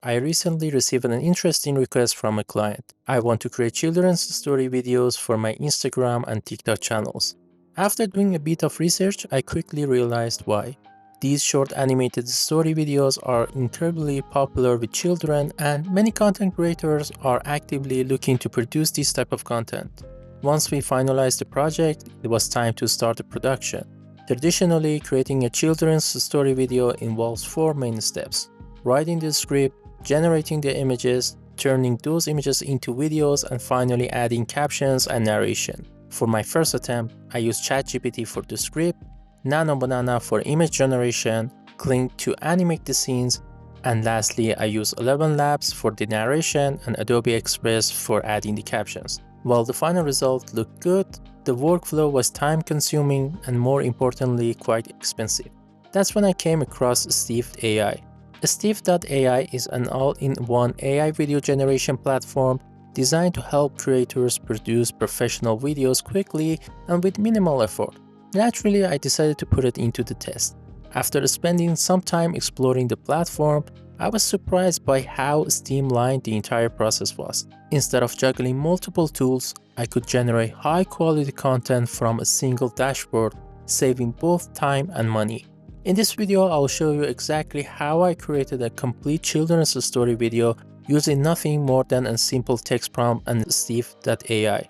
I recently received an interesting request from a client. I want to create children's story videos for my Instagram and TikTok channels. After doing a bit of research, I quickly realized why. These short animated story videos are incredibly popular with children, and many content creators are actively looking to produce this type of content. Once we finalized the project, it was time to start the production. Traditionally, creating a children's story video involves four main steps: writing the script, generating the images, turning those images into videos, and finally adding captions and narration. For my first attempt, I used ChatGPT for the script, Nano Banana for image generation, Kling to animate the scenes, and lastly, I used 11 Labs for the narration and Adobe Express for adding the captions. While the final result looked good, the workflow was time-consuming and, more importantly, quite expensive. That's when I came across Steve AI. Steve.ai is an all-in-one AI video generation platform designed to help creators produce professional videos quickly and with minimal effort. Naturally, I decided to put it into the test. After spending some time exploring the platform, I was surprised by how streamlined the entire process was. Instead of juggling multiple tools, I could generate high-quality content from a single dashboard, saving both time and money. In this video, I'll show you exactly how I created a complete children's story video using nothing more than a simple text prompt and Steve.ai.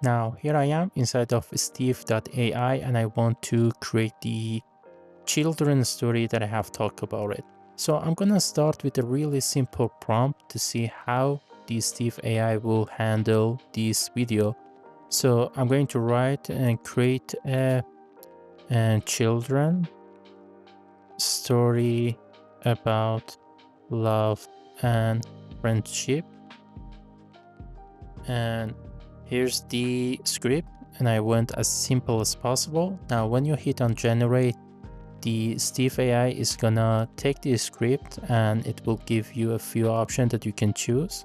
Now, here I am inside of Steve.ai and I want to create the children's story that I have talked about it. So I'm gonna start with a really simple prompt to see how the Steve AI will handle this video. So I'm going to write and create a children story about love and friendship. And here's the script, and I went as simple as possible. Now when you hit on generate, the Steve AI is gonna take the script and it will give you a few options that you can choose.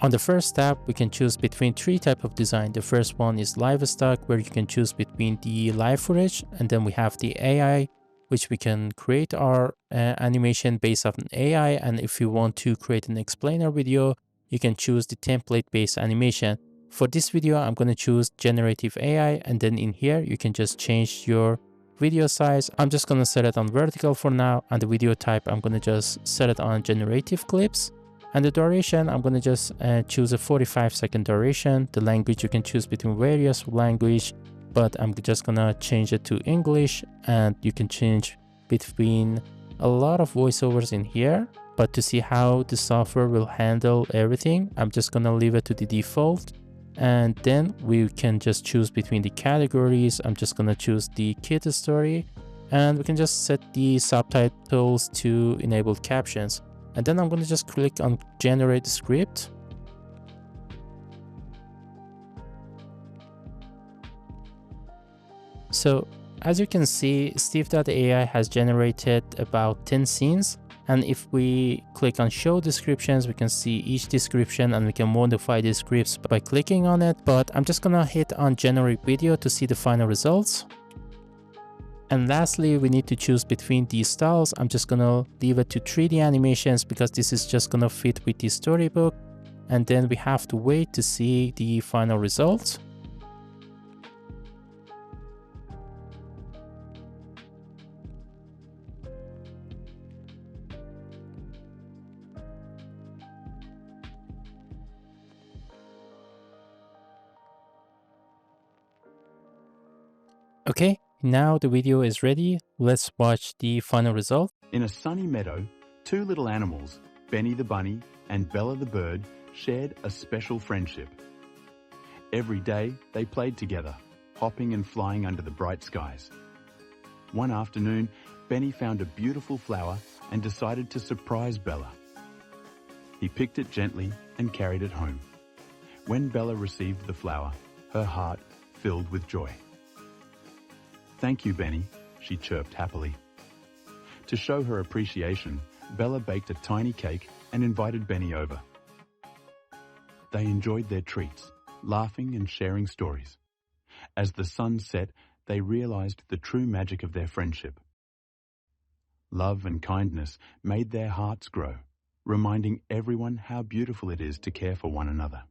On the first tab, we can choose between three types of design. The first one is livestock, where you can choose between the live footage, and then we have the AI, which we can create our animation based on AI. And if you want to create an explainer video, you can choose the template-based animation. For this video, I'm going to choose generative AI, and then in here, you can just change your video size. I'm just going to set it on vertical for now, and the video type, I'm going to just set it on generative clips. And the duration, I'm going to just choose a 45-second duration. The language, you can choose between various language, but I'm just going to change it to English, and you can change between a lot of voiceovers in here. But to see how the software will handle everything, I'm just going to leave it to the default. And then we can just choose between the categories. I'm just going to choose the kid story, and we can just set the subtitles to enable captions. And then I'm going to just click on generate script. So as you can see, Steve.ai has generated about 10 scenes. And if we click on show descriptions, we can see each description and we can modify the scripts by clicking on it. But I'm just going to hit on generate video to see the final results. And lastly, we need to choose between these styles. I'm just gonna leave it to 3D animations because this is just gonna fit with the storybook. And then we have to wait to see the final results. Okay, now the video is ready. Let's watch the final result. In a sunny meadow, two little animals, Benny the bunny and Bella the bird, shared a special friendship. Every day they played together, hopping and flying under the bright skies. One afternoon, Benny found a beautiful flower and decided to surprise Bella. He picked it gently and carried it home. When Bella received the flower, her heart filled with joy. "Thank you, Benny," she chirped happily. To show her appreciation, Bella baked a tiny cake and invited Benny over. They enjoyed their treats, laughing and sharing stories. As the sun set, they realized the true magic of their friendship. Love and kindness made their hearts grow, reminding everyone how beautiful it is to care for one another.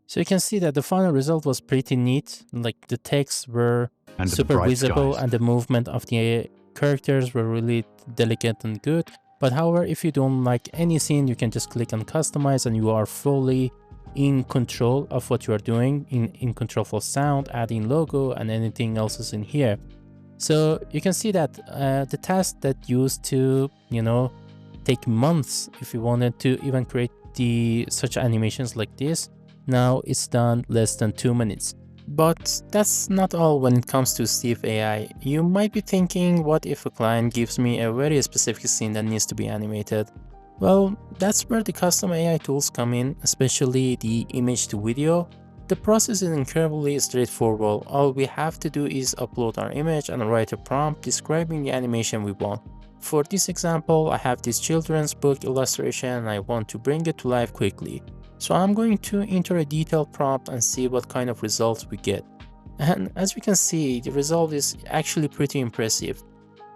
So you can see that the final result was pretty neat. Like the texts were Under the super bright visible skies. and the movement of the characters were really delicate and good. But however, if you don't like any scene, you can just click on customize and you are fully in control of what you are doing, in control for sound, adding logo and anything else is in here. So you can see that the task that used to, take months if you wanted to even create such animations like this, now it's done less than 2 minutes. But that's not all when it comes to Steve AI. You might be thinking, what if a client gives me a very specific scene that needs to be animated? Well, that's where the custom AI tools come in, especially the image to video. The process is incredibly straightforward. All we have to do is upload our image and write a prompt describing the animation we want. For this example, I have this children's book illustration and I want to bring it to life quickly. So I'm going to enter a detailed prompt and see what kind of results we get. And as we can see, the result is actually pretty impressive.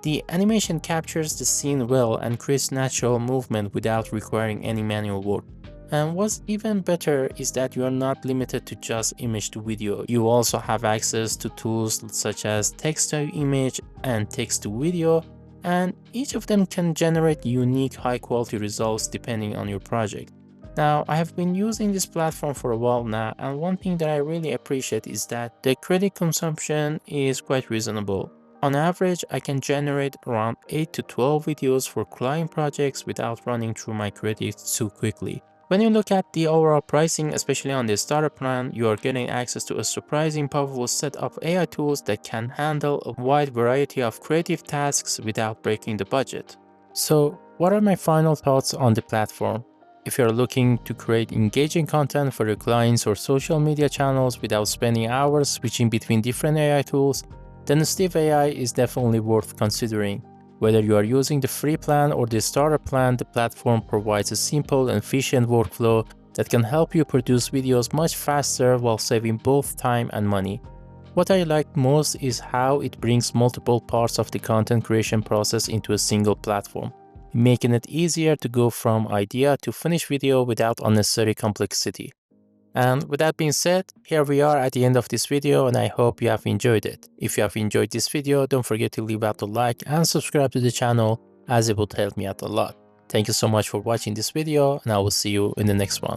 The animation captures the scene well and creates natural movement without requiring any manual work. And what's even better is that you are not limited to just image to video. You also have access to tools such as text to image and text to video, and each of them can generate unique high quality results depending on your project. Now, I have been using this platform for a while now, and one thing that I really appreciate is that the credit consumption is quite reasonable. On average, I can generate around 8 to 12 videos for client projects without running through my credits too quickly. When you look at the overall pricing, especially on the starter plan, you are getting access to a surprising powerful set of AI tools that can handle a wide variety of creative tasks without breaking the budget. So, what are my final thoughts on the platform? If you're looking to create engaging content for your clients or social media channels without spending hours switching between different AI tools, then Steve AI is definitely worth considering. Whether you are using the free plan or the starter plan, the platform provides a simple and efficient workflow that can help you produce videos much faster while saving both time and money. What I like most is how it brings multiple parts of the content creation process into a single platform, making it easier to go from idea to finished video without unnecessary complexity. And with that being said, here we are at the end of this video and I hope you have enjoyed it. If you have enjoyed this video, don't forget to leave out a like and subscribe to the channel as it would help me out a lot. Thank you so much for watching this video and I will see you in the next one.